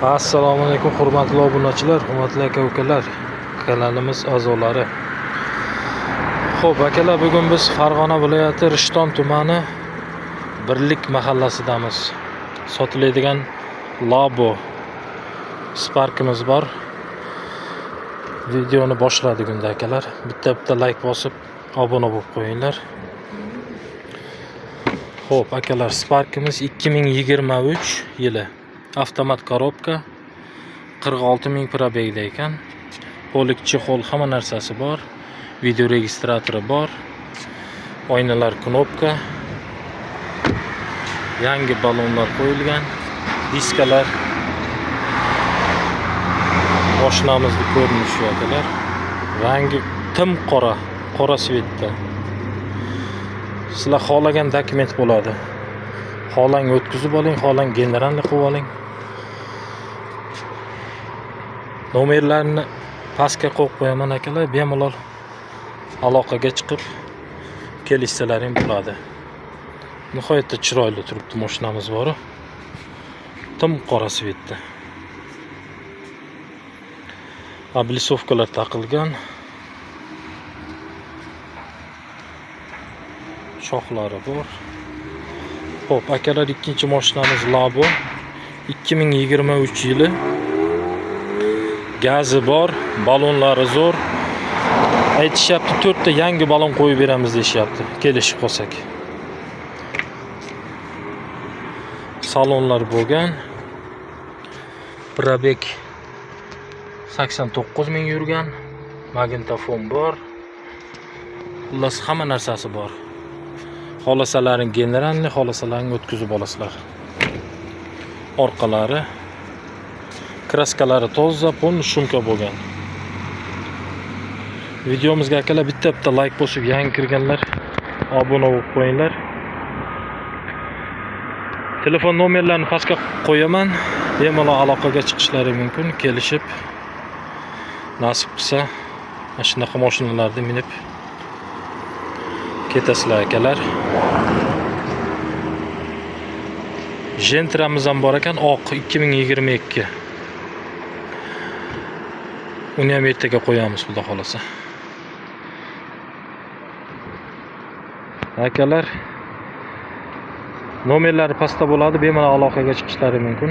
Assalomu alaykum hurmatli obunachilar, hurmatli aka-ukalar, kanalimiz a'zolari. Xo'p, akalar, bugun biz Farg'ona viloyati Rishton tumani Birlik mahallasidamiz. Sotiladigan Labo Sparkimiz bor. Videoni boshladik unda akalar. Bitta like bosib, obuna bo'lib qo'yinglar. Xo'p, akalar, Sparkimiz 2023 yili. Avtomat korobka, 46.000 probegda ekan. Polik chexol, hamma narsasi bor. Video registratori bor. Oynalar knopka. Yangi balonlar qo'yilgan. Diskalar. Mashinamizning ko'rinishi akalar. Rangi tim qora svetda. Sizlar xohlagan dokument bo'ladi. Xohlang o'tkazib oling, xohlang generalni qilib oling. Nomerlarni pastga qo'yib qo'yaman akalar, bemalol aloqaga chiqib kelishsalaring bo'ladi. Nihoyatda chiroyli turibdi mashinamiz bor. Tim qora svetda. Ablisovkalar taqilgan. Shoxlari bor. Xo'p, akalar, ikkinchi mashinamiz Labo 2023 yili. Gazi bor, balonlari zo'r. Aytishyapti, 4 ta yangi balon qo'yib beramiz deyapti, kelishib qolsak. Salonlar bo'lgan. Probeg 89.000 yurgan. Magnitofon bor. Xullas hamma narsasi bor. Xohlasalaring generalni, xohlasalaring o'tkazib olasizlar. Orqalari, kraskalari toza, polni shumka bo'lgan. Videomizga akalar bitta like bosib, yangi kirganlar obuna bo'lib qo'yinglar. Telefon nomerlarini pastga qo'yaman. Bemalol aloqaga chiqishlari mumkin, kelishib nasib qilsa mana shunaqa mashinalarni minib ketasizlar akalar. Gentramiz ham bor ekan, oq 2022. Uni ham ertaga qo'yamiz, xudo xolasa. Akalar, nomerlari pastda bo'ladi, bemalol aloqaga chiqishlari mumkin.